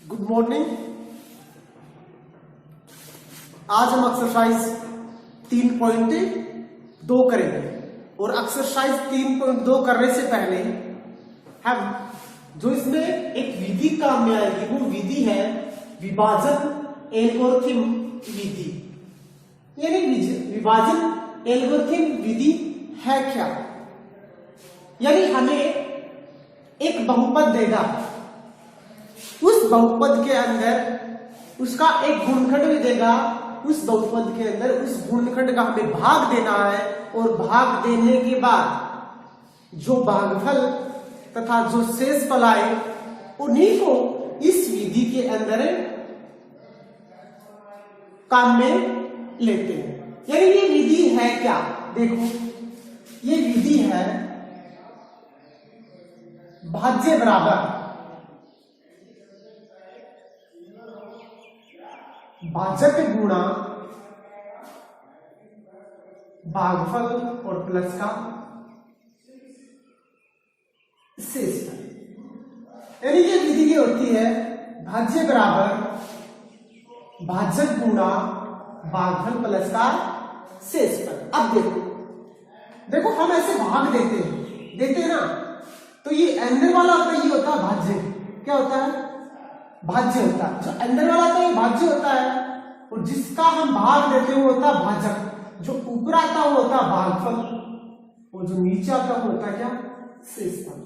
Good morning. आज हम exercise 3.2 करेंगे और एक्सरसाइज 3.2 करने से पहले हम जो इसमें एक विधि काम में आएगी वो विधि है विभाजन एल्गोरिथम विधि। यानी विभाजन एल्गोरिथम विधि है क्या? यानी हमें एक बहुपद देगा, उस बहुपद के अंदर उसका एक गुणनखंड भी देगा, उस बहुपद के अंदर उस गुणनखंड का हमें भाग देना है और भाग देने के बाद जो भागफल तथा जो शेषफल आए उन्हीं को इस विधि के अंदर काम में लेते हैं। यानी ये विधि है क्या? देखो, ये विधि है भाज्य बराबर भाजक गुणा भागफल और प्लस का शेषफल। यानी ये विधि ये होती है भाज्य बराबर भाजक गुणा भागफल प्लस का शेषफल। अब देखो हम ऐसे भाग देते हैं ना, तो ये अंदर वाला होता है, ये होता है भाज्य। क्या होता है? भाज्य होता है। जो अंदर वाला होता है भाज्य होता है और जिसका हम भाग देते हैं वो होता है भाजक। जो ऊपर आता है वो होता है भागफल और जो नीचे आता है वो होता है क्या? शेषफल।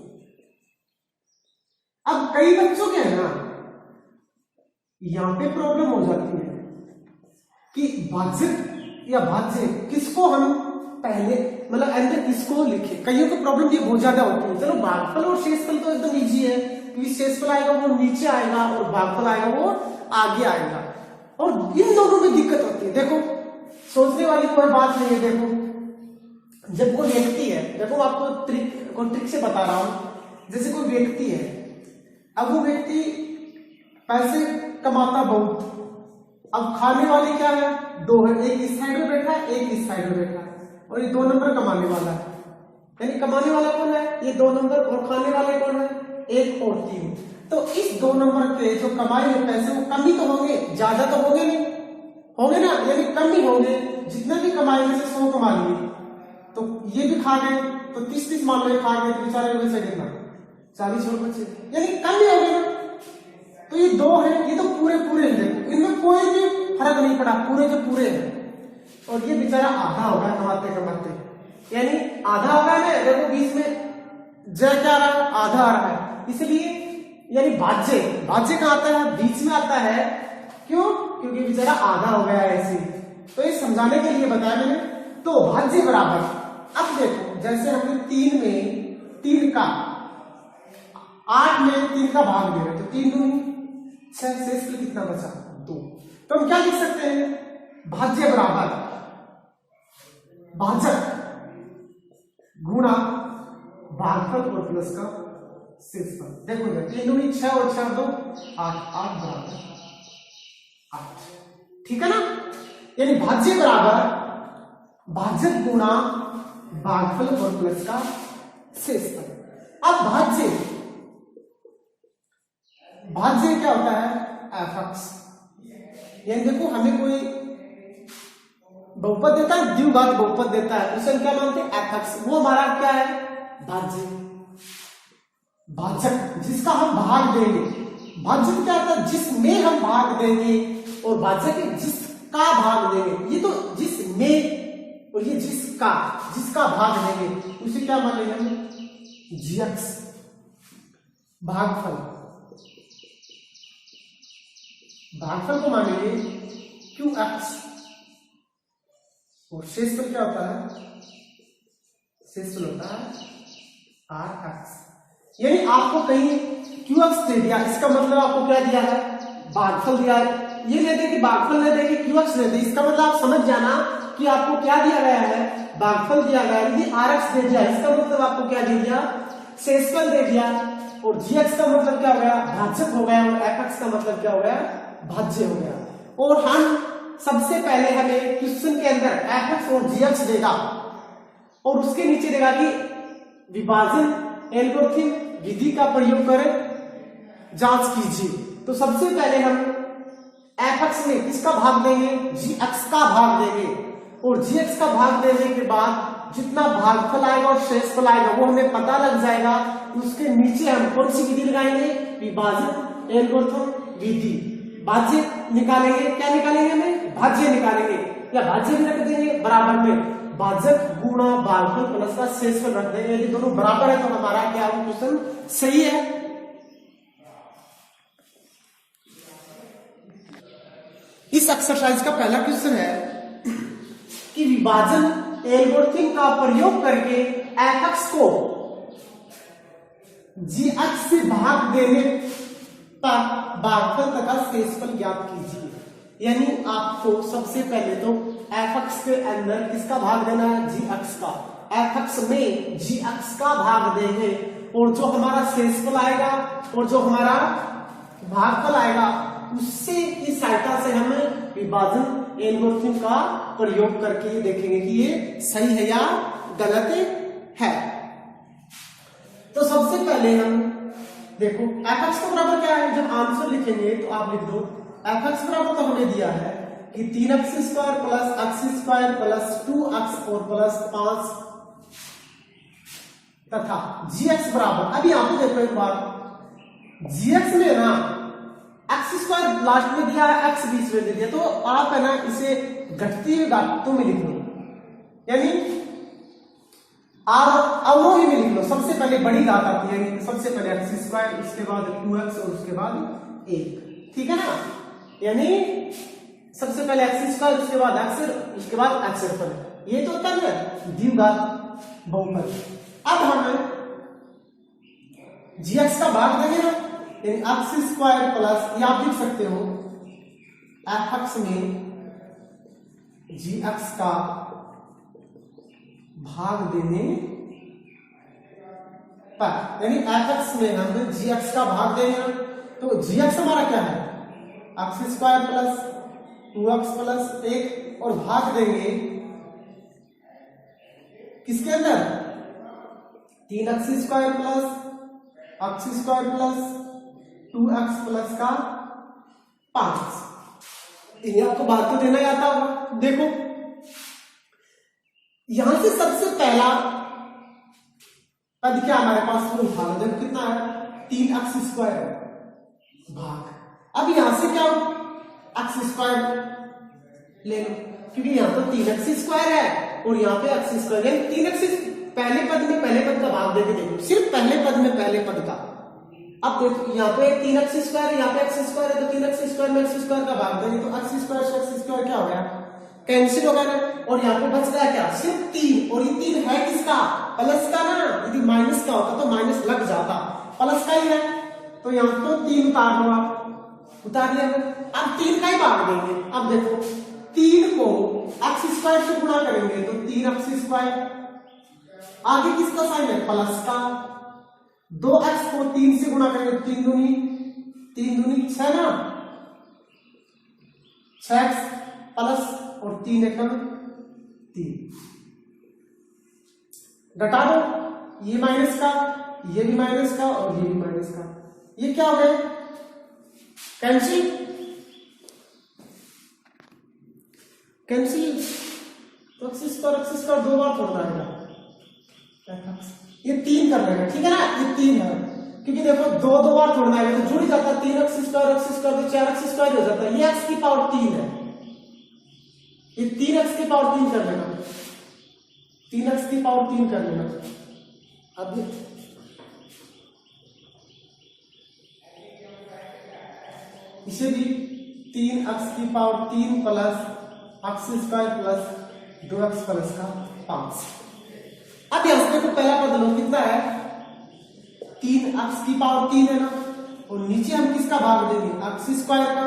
अब कई बच्चों के है ना, यहां पे प्रॉब्लम हो जाती है कि भाजक या भाज्य किसको हम पहले मतलब अंदर किसको लिखे। कईयों को प्रॉब्लम ये बहुत ज्यादा होती है। चलो भागफल और शेषफल तो एकदम इजी है, क्योंकि शेषफल आएगा वो नीचे आएगा और भागफल आएगा वो आगे आएगा, और इन दोनों में दिक्कत होती है। देखो, सोचने वाली कोई बात नहीं है। देखो, जब कोई व्यक्ति है, देखो आपको ट्रिक से बता रहा हूं। जैसे कोई व्यक्ति है, अब वो व्यक्ति पैसे कमाता बहुत, अब खाने वाले क्या है? दो है, एक इस साइड में बैठा है, एक इस साइड में बैठा है, और ये 2 नंबर कमाने वाला है। यानी कमाने वाला कौन है? ये 2 नंबर, और खाने वाले कौन है? 1 और 3। तो इस 2 नंबर के जो कमाए हुए पैसे वो कम ही तो होंगे, ज्यादा तो होंगे नहीं, होंगे ना? यानी कम ही होंगे। जितने भी कमाए में से 100 कमा लिए, तो ये भी खा गए, तो 30 मान लो खा गए, तो बेचारे बचे कितना? 40 और बचे, यानी कम ही हो गए ना। तो ये 2 है, ये तो पूरे हैं, इनमें कोई भी फर्क नहीं पड़ा, पूरे जो पूरे हैं। और ये बेचारा आधा होगा कमाते, यानी आधा होगा ना। देखो बीच में जय क्या आ रहा है? आधा आ रहा है। इसलिए यानी भाज्य कहां आता है? बीच में आता है। क्यों? क्योंकि बेचारा आधा हो गया है ऐसे। तो ये समझाने के लिए बताया मैंने। तो भाज्य बराबर, अब देखो जैसे हमने 3 में 3 का 8 में 3 का भाग दे रहे, तो 3 दूनी 6, शेष कितना बचा? 2। तो हम क्या लिख सकते हैं? भाज्य बराबर भाजक गुणा भागफल और प्लस का शेषफल। देखो 3 दूनी 6 और 4 2 8, 8 बराबर 8। ठीक है ना? यानी भाज्य बराबर भाजक गुणा भागफल और प्लस का शेषफल। अब भाज्य क्या होता है? एफ। यानी देखो हमें कोई बहुपद देता है, द्विघात बहुपद देता है, उसे हम क्या मानते हैं? एफ। वो हमारा क्या है? भाज्य, भाजक जिसका हम भाग देंगे। भाजक क्या होता है? जिसमें हम भाग देंगे, और भाजक जिसका भाग देंगे। ये तो जिसमें, और ये जिसका भाग देंगे उसे क्या मान लेंगे हम? जीएक्स। भागफल को मानेंगे क्यूएक्स, और शेषफल क्या होता है? शेषफल होता है आरएक्स। यानी आपको कहीं क्यूएक्स दे दिया, इसका मतलब आपको क्या दिया है? भागफल दिया है। ये ले दे कि भागफल ले दे कि क्यूएक्स ले दे, इसका मतलब आप समझ जाना कि आपको क्या दिया गया है? भागफल दिया गया है। यदि आरएक्स दे दिया, इसका मतलब आपको क्या दे दिया? शेषफल दे दिया। और जीएक्स का मतलब क्या हो गया? भाजक हो गया, और एफएक्स का मतलब क्या हो गया? भाज्य हो गया। और हम सबसे पहले हमें क्वेश्चन के अंदर एफएक्स और जीएक्स देगा, और उसके नीचे देगा कि विभाजन एल्गोरिथम विधि का प्रयोग कर जांच कीजिए। तो सबसे पहले हम एफ एक्स में किसका भाग देंगे, जी एक्स का भाग देंगे, और जी एक्स का भाग देने के बाद जितना भागफल आएगा और शेषफल आएगा वो हमें पता लग जाएगा। उसके नीचे हम कौन सी विधि लगाएंगे, विभाजन एल्गोरिथम विधि। भाज्य निकालेंगे, क्या निकालेंगे, हमें भाज्य निकालेंगे, या भाज्य भी रख देंगे बराबर में, भाजक गुणा भागफल प्लस का शेषफल रख देंगे। यदि दोनों बराबर है तो हमारा क्या क्वेश्चन सही है। इस एक्सरसाइज का पहला क्वेश्चन है कि विभाजन एल्गोरिथम का प्रयोग करके एफ एक्स को जी एक्स से भाग देने पर भागफल तथा शेषफल ज्ञात कीजिए। यानी आपको सबसे पहले तो एफ एक्स के अंदर किसका भाग देना है, जी एक्स का। एफ एक्स में जी एक्स का भाग देंगे और जो हमारा शेषफल आएगा और जो हमारा भागफल आएगा उससे की सहायता से हम विभाजन एल्गोरिथम का प्रयोग करके देखेंगे कि ये सही है या गलत है। तो सबसे पहले हम देखो एफ एक्स का बराबर क्या है, जब आंसर लिखेंगे तो आप लिख दो एफ एक्स बराबर तो हमें दिया है कि 3x square plus x square plus 2x और प्लस 5 तथा gx बराबर, अभी यहां पे देखो एक बार, gx में ना एक्स स्क्वायर लास्ट में दिया है, एक्स बीच में दे दिया, तो आप है ना इसे घटती हुई घातों में लिख लो, यानी अवरोही में लिख लो। सबसे पहले बड़ी घात आती है, सबसे पहले एक्स स्क्वायर, उसके बाद 2x और उसके बाद 1, ठीक है ना। यानी सबसे पहले एक्स स्क्वायर, उसके बाद एक्स, उसके बाद एक्स पर, ये तो होता है द्विघात बहुपद। अब हम gx का भाग देंगे ना, यानी एक्स स्क्वायर प्लस, ये आप लिख सकते हो एफ एक्स में gx का भाग देने पर, यानी एफ एक्स में हम gx का भाग देंगे, तो gx हमारा क्या है, x square plus 2x plus 1 और भाग देंगे किसके अंदर, 3x square plus x square plus 2x plus का 5। ये आपको भाग तो देना ही आता होगा। देखो यहां से सबसे पहला पद क्या हमारे पास, वो भाग देखो कितना है, 3x स्क्वायर भाग। अब यहां से क्या हो, एक्स स्क्वायर ले लो, क्योंकि यहां तो 3x स्क्वायर है और यहाँ पे एक्स स्क्वायर है। 3x पहले पद में पहले पद का भाग देके देखो, सिर्फ पहले पद में पहले पद का। अब देखो यहाँ पे 3x स्क्वायर, यहाँ पे एक्स स्क्वायर है, तो 3x स्क्वायर में एक्स स्क्वायर का भाग देंगे तो एक्स स्क्वायर से एक्स स्क्वायर क्या हो गया, कैंसिल हो गया। और यहाँ पे बच गया क्या, सिर्फ 3, और ये 3 है किसका, प्लस का ना, यदि माइनस का होता तो माइनस लग जाता, प्लस का ही है, तो यहाँ तो 3 उतार लो, आप उतार दिया। अब 3 का ही भाग देंगे। अब देखो 3 को एक्स स्क्वायर से गुणा करेंगे तो 3x स्क्वायर, आगे किसका साइन है, प्लस का, 2x को 3 से गुणा करेंगे तो 3 दूनी 6 ना, 6x प्लस और 3 एकम 3, घटा दो, ये माइनस का, ये भी माइनस का और ये भी माइनस का, ये क्या हो गए, कैंसिल, कैंसिल। तो एक्स स्क्वायर 2 बार तोड़ना है, ये 3 कर लेगा, ठीक है ना, ये 3 है, क्योंकि देखो 2 बार तोड़ना है तो जुड़ जाता है, 3x स्क्वायर तो 4x स्क्वायर हो जाता है, ये x की पावर 3 है, ये 3x की पावर 3 कर लेना, 3x की पावर 3 कर लेना। अब इसे भी 3x की power 3 plus x square plus 2x plus का 5। अब यहां से पहला पद लो कितना है, 3x की पावर 3 है ना, और नीचे हम किसका भाग देंगे, एक्स स्क्वायर का,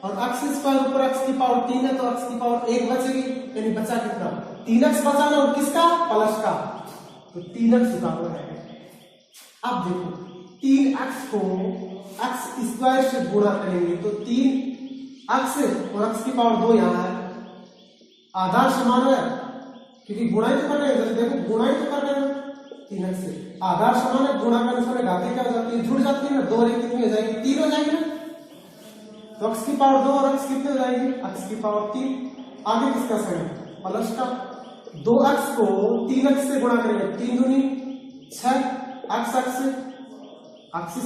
और एक्स स्क्वायर ऊपर x की पावर 3 है तो x की पावर 1 बचेगी, यानी बचा कितना, 3x बचा ना, और किसका, प्लस का, तो 3x उतारो है। अब देखो 3x को x स्क्वायर से गुणा करेंगे तो 3x और x की पावर 2 यहां है, आधार समान है क्योंकि गुणा ही तो कर रहे हैं, देखो गुणा ही तो कर रहे हैं, 3x से आधार समान है, गुणा करने से घाते क्या हो जाती है, जुड़ जाती है ना, 2 और 1 कितनी हो जाएगी, 3 हो जाएगी ना, तो x की पावर 2 और x कितने हो जाएगी, x की पावर 3। आगे किसका साइन, प्लस का। 2x को 3x से गुणा करेंगे, 3 दूनी 6, x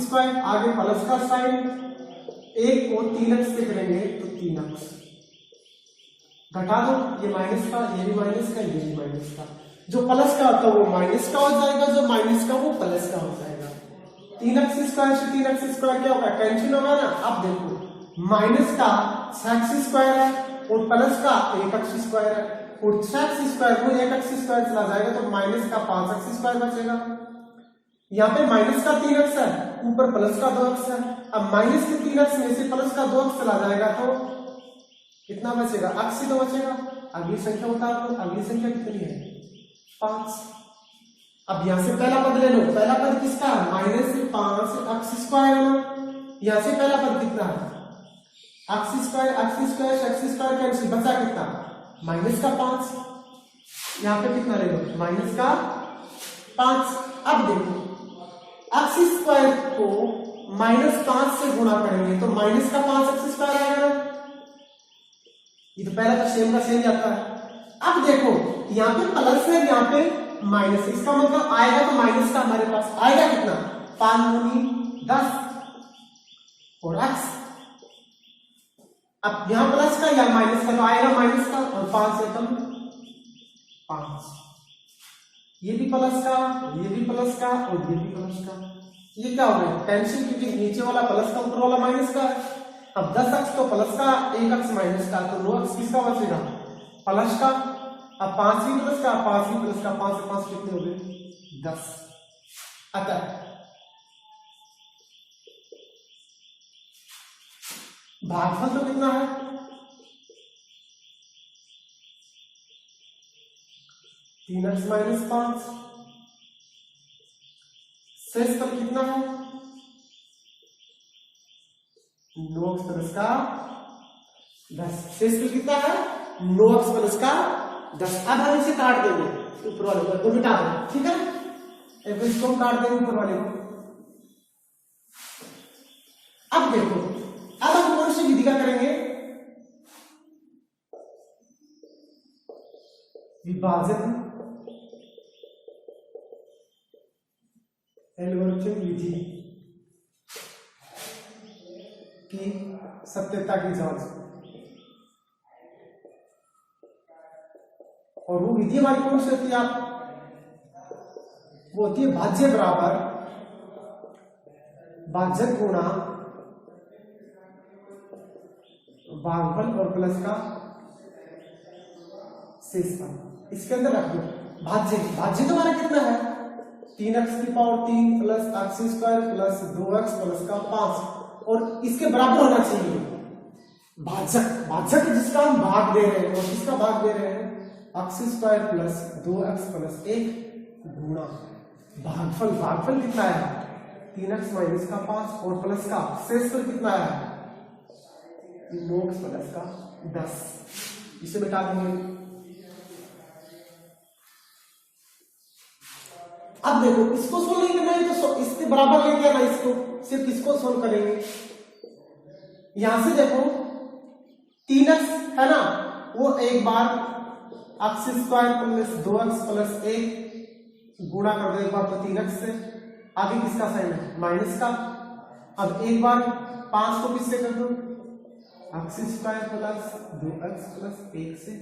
स्क्वायर, आगे प्लस का साइन, 1 को 3x से करेंगे तो 3x, घटा दो, ये माइनस का, ये भी माइनस का, ये भी माइनस का। जो प्लस का होता है वो माइनस का हो जाएगा, जो माइनस का वो प्लस का हो जाएगा। 3x स्क्वायर से 3x स्क्वायर क्या होगा, कैंसिल होगा ना। अब देखो माइनस का 6x स्क्वायर है और प्लस का 1x स्क्वायर है, और 6x स्क्वायर को 1x स्क्वायर चला जाएगा तो माइनस का 5x स्क्वायर बचेगा। यहाँ पे माइनस का 3x है, ऊपर प्लस का 2x है। अब माइनस के 3x में से प्लस का 2x चला जाएगा तो कितना बचेगा, x ही तो बचेगा। अगली संख्या बता दो, अगली संख्या कितनी है, 5। अब यहां से पहला पद ले लो, पहला पद किसका है, -5 x स्क्वायर है ना। यहां से पहला पद कितना है, x स्क्वायर कैंसिल, बचा कितना, माइनस का 5। यहां पे कितना ले लो, माइनस का 5। अब देखो x स्क्वायर को -5 से गुणा करेंगे तो माइनस का 5x स्क्वायर आएगा। ये तो पहला तो सेम का सेम जाता है। अब देखो यहाँ पे प्लस है, यहाँ पे माइनस, इसका मतलब आएगा तो माइनस का हमारे पास आएगा कितना, 5 दूनी 10 और x। अब यहाँ प्लस का या माइनस का तो आएगा माइनस का, और 5 से कम 5। ये भी प्लस का, ये भी प्लस का और ये भी प्लस का। ये क्या हो गया, कैंसिल, क्योंकि नीचे वाला प्लस का ऊपर वाला माइनस का है। अब 10x तो प्लस का, 1x माइनस का, तो 9x किसका बचेगा, प्लस का। अब 5 भी प्लस का, 5 भी प्लस का, 5 से 5 कितने हो गए, 10। अतः भागफल तो कितना है, 3x माइनस 5। शेषफल कितना है, 9x प्लस का 10। शेषफल कितना है, 9x प्लस का 10। अब हम इसे काट देंगे ऊपर वाले को, मिटा देंगे, ठीक है। इसको हम काट देंगे ऊपर वाले को। अब देखो, अब हम कौन सी विधि का करेंगे, विभाजन एल्गोरिथम विधि की सत्यता की जांच। और वो विधि हमारी कौन सी होती है, वो होती है भाज्य बराबर भाजक गुणा भागफल और प्लस का शेषफल। इसके अंदर रख दो भाज्य, भाज्य तो हमारा कितना है, 3x की power 3 plus x square plus 2x plus का 5, और इसके बराबर होना चाहिए भाजक। भाजक जिसका हम भाग दे रहे हैं, और किसका भाग दे रहे हैं, x square plus 2x plus 1 गुणा भागफल। भागफल कितना है, 3x माइनस का 5 और प्लस का शेषफल कितना है, 9x प्लस का 10। इसे मिटा देंगे। अब देखो इसको सोल्व नहीं करना है तो इसके बराबर लेके आना, इसको सिर्फ इसको सोल्व करेंगे। यहां से देखो 3x है ना, वो एक बार x square plus 2x plus 1 गुणा कर दो एक बार तो 3x से, आगे किसका साइन है, माइनस का। अब एक बार 5 को किससे कर दो, x square plus 2x plus 1 से,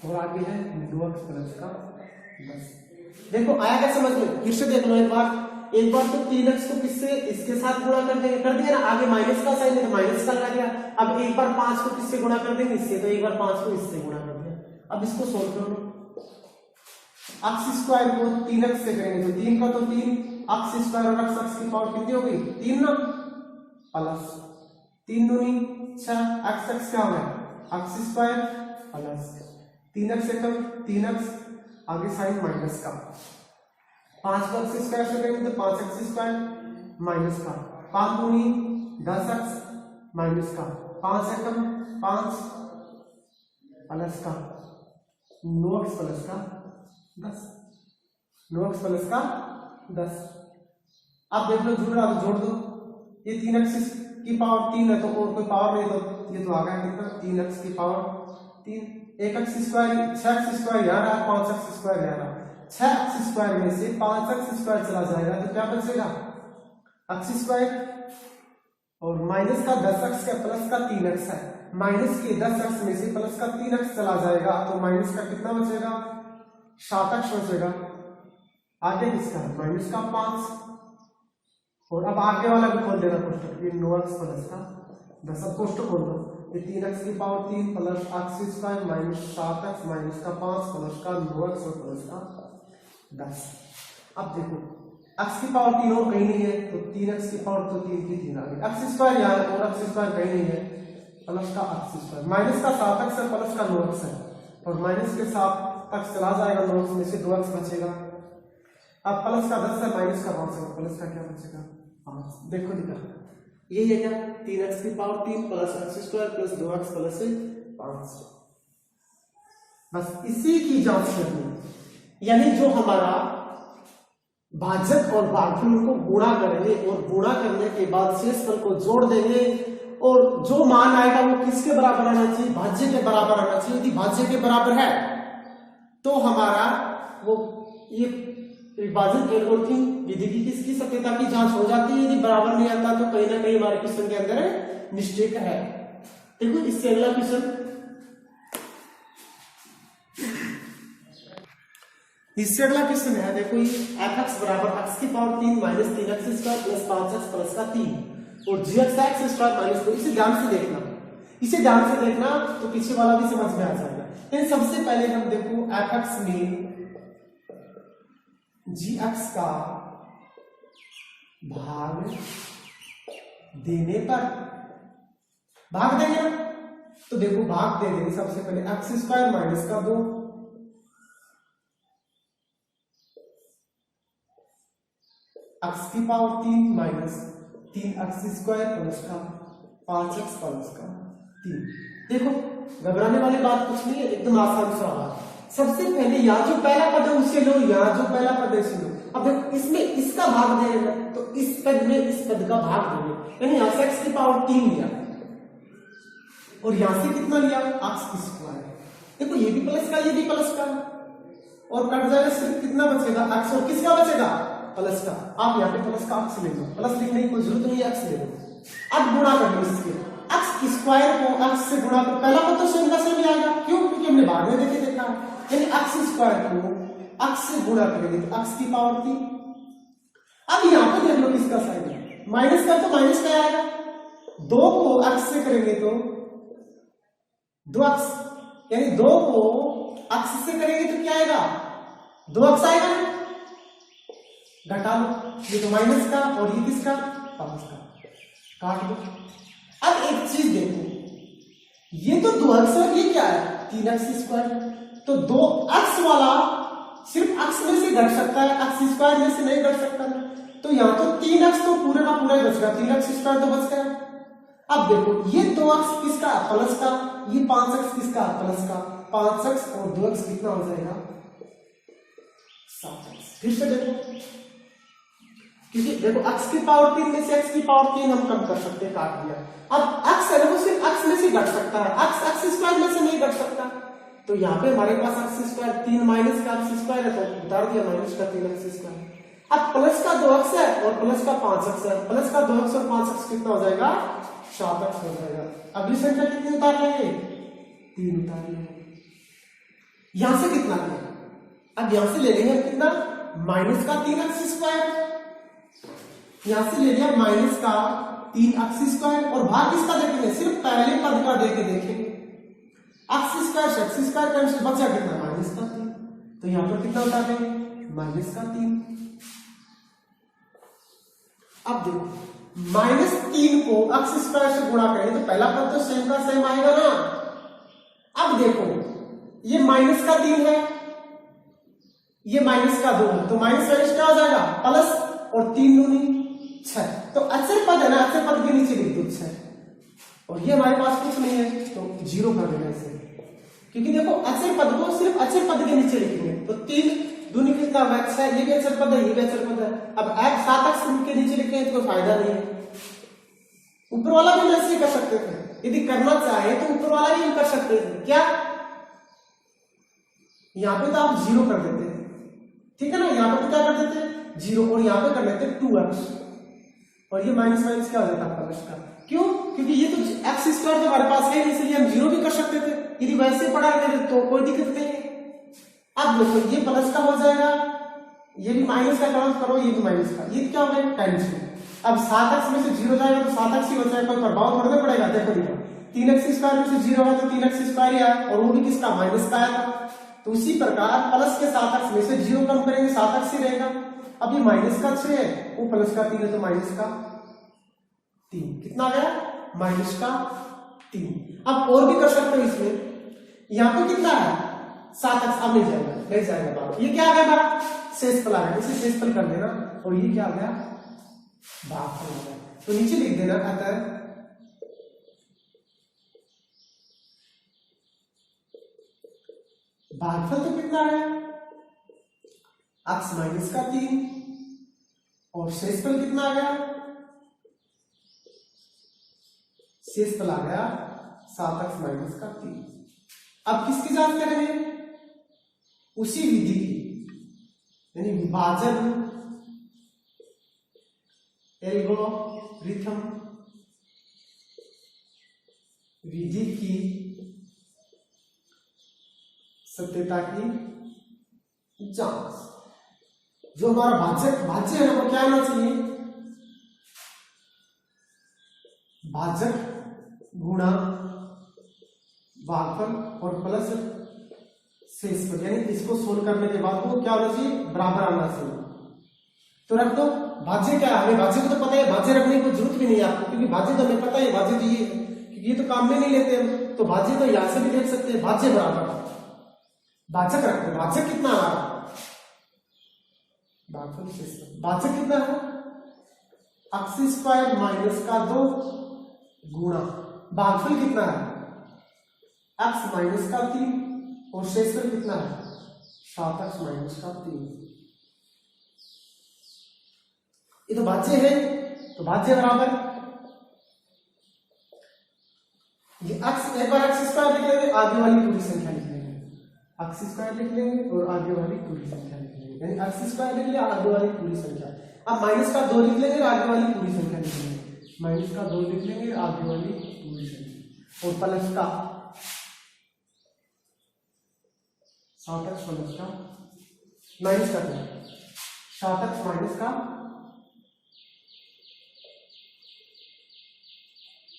और आगे है 2x प्लस का 10। देखो आया क्या समझ में, फिर से देख लो एक बार तो 3x को किससे, इसके साथ गुणा कर देंगे ना, आगे माइनस का साइन है तो माइनस का लगा दिया। अब एक बार 5 को किससे गुणा कर देंगे, इससे, तो एक बार 5 को इससे गुणा कर दिया। अब इसको सोल्व कर लो, x स्क्वायर को 3x से करेंगे तो 3 का तो 3, x स्क्वायर और x की पावर कितनी हो गई, 3 ना, प्लस 3 दूनी 6, x क्या हो गया, x स्क्वायर प्लस 3x से कम 3x, आगे साइन माइनस का, 5 को x स्क्वायर से करेंगे तो 5x स्क्वायर माइनस का, 5 दूनी 10x माइनस का, 5 से कम 5 प्लस का 9x प्लस का 10, 9x प्लस का 10। अब देख लो जोड़ दो, ये 3x की पावर 3 है तो और कोई पावर नहीं, तो ये तो आ गया कितना 3x की power 3, 1x square 6x square यहाँ रहा, 5x स्क्वायर यहाँ रहा, 6x स्क्वायर में से 5x स्क्वायर चला जाएगा तो क्या बचेगा x स्क्वायर, और माइनस का 10x का प्लस का 3x है, माइनस के 10x में से प्लस का 3x चला जाएगा तो माइनस का कितना बचेगा 7x बचेगा। आगे किसका माइनस का 5, और अब आगे वाला भी खोल देना कोष्टक, ये 9x प्लस का 10, अब कोष्टक खोल दो, ये 3x की power 3 plus x square minus 7x minus का 5 प्लस का 9x और प्लस का 10। अब देखो x की पावर 3 और कहीं नहीं है तो 3x की पावर तो 3 की 3 आ गई, x स्क्वायर यहाँ है और x स्क्वायर कहीं नहीं है, प्लस का x स्क्वायर माइनस का 7x है प्लस का 9x है, और माइनस के 7x चला जाएगा, 9x में से 2x बचेगा। अब प्लस का 10 है माइनस का 5 है, प्लस का क्या बचेगा 5। देखो दिखा यही है क्या 3x की power 3 plus x square plus 2x plus 5। बस इसी की जांच करनी, यानी जो हमारा भाजक और भागफल को गुणा करेंगे और गुणा करने के बाद शेषफल को जोड़ देंगे और जो मान आएगा वो किसके बराबर आना चाहिए भाज्य के बराबर आना चाहिए। यदि भाज्य के बराबर है तो हमारा वो ये विभाजन कैलकुलेट की विधि की किसकी सत्यता की जांच हो जाती है। यदि बराबर नहीं आता तो कहीं ना कहीं हमारे क्वेश्चन के अंदर मिस्टेक है। देखो इससे अगला क्वेश्चन, इससे अगला क्वेश्चन है, देखो ये f(x) बराबर x की power 3 minus 3x square plus 5x plus का 3 और gx स्क्वायर माइनस 2। इसे ध्यान से देखना, इसे ध्यान से देखना तो पीछे वाला भी समझ में आ जाएगा। लेकिन सबसे पहले हम देखो f(x) में gx का भाग देने पर भाग देंगे ना, तो देखो भाग दे देंगे सबसे पहले x स्क्वायर माइनस का 2 x की power 3 minus 3x square plus का 5x प्लस का 3। देखो घबराने वाली बात कुछ नहीं है, एकदम आसान सा बात। सबसे पहले यहाँ जो पहला पद है उसे लो, यहाँ जो पहला पद है उसे लो। अब देखो इसमें इसका भाग दे रहे हैं तो इस पद में इस पद का भाग देंगे, यानी यहाँ से x की पावर 3 लिया और यहाँ से कितना लिया x स्क्वायर। देखो ये भी प्लस का ये भी प्लस का और कट जाएगा, सिर्फ कितना बचेगा x और किसका बचेगा प्लस का। आप यहाँ पे प्लस का x ले लो, प्लस लिखने की कोई जरूरत नहीं है, x ले लो। अब गुणा कर लो इसके x स्क्वायर को x से गुणा कर, पहला पद तो सेम का सेम ही आएगा, क्यों क्योंकि हमने बाद में देखे देखा है। यानी x स्क्वायर को x से गुणा करेंगे तो x की पावर 3। अब यहाँ पे देख लो किसका साइन है, माइनस का तो माइनस का आएगा, 2 को x से करेंगे तो 2x, यानी 2 को x से करेंगे तो क्या आएगा 2x आएगा, घटा लो, ये तो माइनस का और ये किसका 5 का, काट दो। अब एक चीज देखो, ये तो 2x और ये क्या है 3x स्क्वायर, तो 2x वाला सिर्फ x में से घट सकता है, x स्क्वायर में से नहीं घट सकता ना, तो यहाँ तो 3x तो पूरे का पूरा ही बच गया, 3x स्क्वायर तो बच गया। अब देखो ये 2x किसका प्लस का, ये 5x किसका प्लस का, 5x और 2x कितना हो जाएगा 7x। फिर से देखो, क्योंकि देखो x की पावर 3 में से x की पावर 3 हम कम कर सकते हैं, काट दिया। अब x है वो सिर्फ x में से घट सकता है, x स्क्वायर में से नहीं घट सकता, तो यहाँ पे हमारे पास x स्क्वायर 3 माइनस का x स्क्वायर है तो उतार दिया माइनस का 3x स्क्वायर। अब प्लस का 2x है और प्लस का 5x है, प्लस का 2x और 5x कितना हो जाएगा 7x हो जाएगा। अगली संख्या कितनी उतार लेंगे 3 उतार लेंगे। यहां से कितना लिया, अब यहां से ले लेंगे कितना माइनस का 3x स्क्वायर, यहां से ले लिया माइनस का 3x स्क्वायर और भाग किसका देखेंगे सिर्फ पहले पद का देके देखेंगे, x स्क्वायर से x स्क्वायर कैंसिल, बचा कितना माइनस का 3, तो यहां पर कितना उतार देंगे माइनस का 3। अब देखो माइनस 3 को x स्क्वायर से गुणा करेंगे तो पहला पद तो सेम का सेम आएगा ना। अब देखो ये माइनस का 3 है, ये माइनस का 2 है, तो माइनस माइनस क्या हो जाएगा प्लस और 3 दूनी 6, तो अचर पद है ना, अचर पद के नीचे लिख दो 6 और ये हमारे पास कुछ नहीं है तो 0 कर देना इसे, क्योंकि देखो अचर पद को सिर्फ अचर पद के नीचे लिखेंगे तो 3 दूनी कितना 6, ये भी अचर पद है ये भी अचर पद है। अब x 7x के नीचे लिखे तो कोई फायदा नहीं है, ऊपर वाला भी ऐसे ही कर सकते थे, यदि करना चाहे तो ऊपर वाला ही हम कर सकते थे, क्या यहाँ पे तो आप 0 कर देते हैं, ठीक है ना, यहाँ पे तो क्या कर देते 0 और यहाँ पे कर लेते 2x और ये माइनस माइनस क्या हो जाता है प्लस का। क्यों? क्योंकि ये तो x स्क्वायर तो हमारे पास है, इसलिए हम 0 भी कर सकते थे। यदि वैसे पढ़ाएंगे तो कोई दिक्कत नहीं है। अब देखो ये प्लस का हो जाएगा, ये भी माइनस का काउंट करो, ये भी माइनस का, ये क्या हो गया टाइम्स में। अब 7x में से 0 जाएगा तो 7x ही हो जाएगा, कोई प्रभाव पड़ना पड़ेगा। देखो देखो 3x स्क्वायर में से 0 है तो 3x स्क्वायर ही आया, और वो भी किसका माइनस का आया था। तो उसी प्रकार प्लस के 7x में से 0 कम करेंगे 7x ही रहेगा। अब ये माइनस का 6 है, वो प्लस का 3 है तो माइनस का 3, कितना गया माइनस का 3। अब और भी कर सकते हो इसमें, यहाँ पे कितना है 7x, अब मिल जाएगा बात। ये क्या आ गया हमारा शेषफल आ गया, इसे शेषफल कर देना, और ये क्या आ गया भागफल आ गया। तो नीचे लिख देना अतः भागफल तो कितना है x माइनस का 3 और शेषफल कितना आ गया, शेषफल आ गया 7x माइनस का 3। अब किसकी जांच करेंगे, उसी विधि की, यानी विभाजन एल्गोरिथम विधि की सत्यता की जांच। जो हमारा भाज्य है वो क्या आना चाहिए, भाजक गुणा भागफल और प्लस शेषफल, यानी इसको सोल्व करने के बाद वो क्या होना चाहिए बराबर आना चाहिए। तो रख दो भाज्य क्या है, हमें भाज्य को तो पता है, भाज्य रखने की जरूरत भी नहीं है आपको, क्योंकि भाज्य तो हमें पता है भाज्य तो ये, क्योंकि ये तो काम में नहीं लेते हम, तो भाज्य तो यहां से भी देख सकते हैं, भाज्य बराबर भाजक रखते हैं। भाजक कितना आ रहा है, भागफल शेषफल, भाजक कितना है x स्क्वायर माइनस का 2 गुणा भागफल कितना है x माइनस का 3 और शेषफल कितना है 7x माइनस का 3। ये तो भाज्य है, तो भाज्य बराबर ये x, एक बार x स्क्वायर लिख लेंगे, आगे वाली पूरी संख्या लिख लेंगे, x स्क्वायर लिख लेंगे और आगे वाली पूरी संख्या लिख लेंगे, यानी x स्क्वायर लिख लिया आगे वाली पूरी संख्या। अब माइनस का 2 लिख लेंगे, आगे वाली पूरी संख्या लिख लेंगे, माइनस का 2 लिख लेंगे, आगे वाली पूरी संख्या, और प्लस का 7x प्लस का माइनस का 7x माइनस का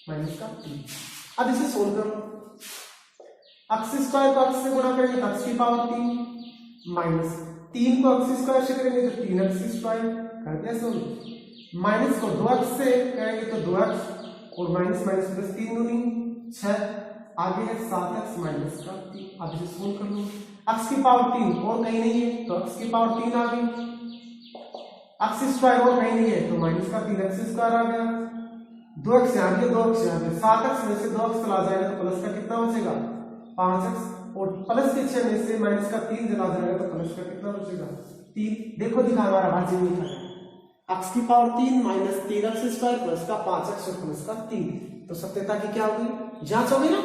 -3। अब इसे सोल्व करो, x स्क्वायर को x से गुणा करेंगे x की पावर 3 माइनस 3 को x स्क्वायर से करेंगे तो 3x स्क्वायर कर दिया सोल्व, माइनस को 2x से करेंगे तो 2x और माइनस माइनस प्लस 3 दूनी 6, आगे है 7x माइनस का 3। अब इसे सोल्व कर लो, x की पावर 3 और कहीं नहीं है तो x की पावर 3 आ गई, x स्क्वायर और कहीं नहीं है तो माइनस का 3x स्क्वायर आ गया, 2x यहाँ पे 2x यहाँ पे, 7x में से 2x चला जाएगा तो प्लस का कितना बचेगा 5x, और प्लस के 6 में से माइनस का 3 चला जाएगा तो प्लस का कितना बचेगा 3। देखो दिखा हमारा भाज्य नहीं था, x की power 3 minus 3x square plus का 5x और प्लस का 3। तो सत्यता की क्या होगी जांच होगी ना।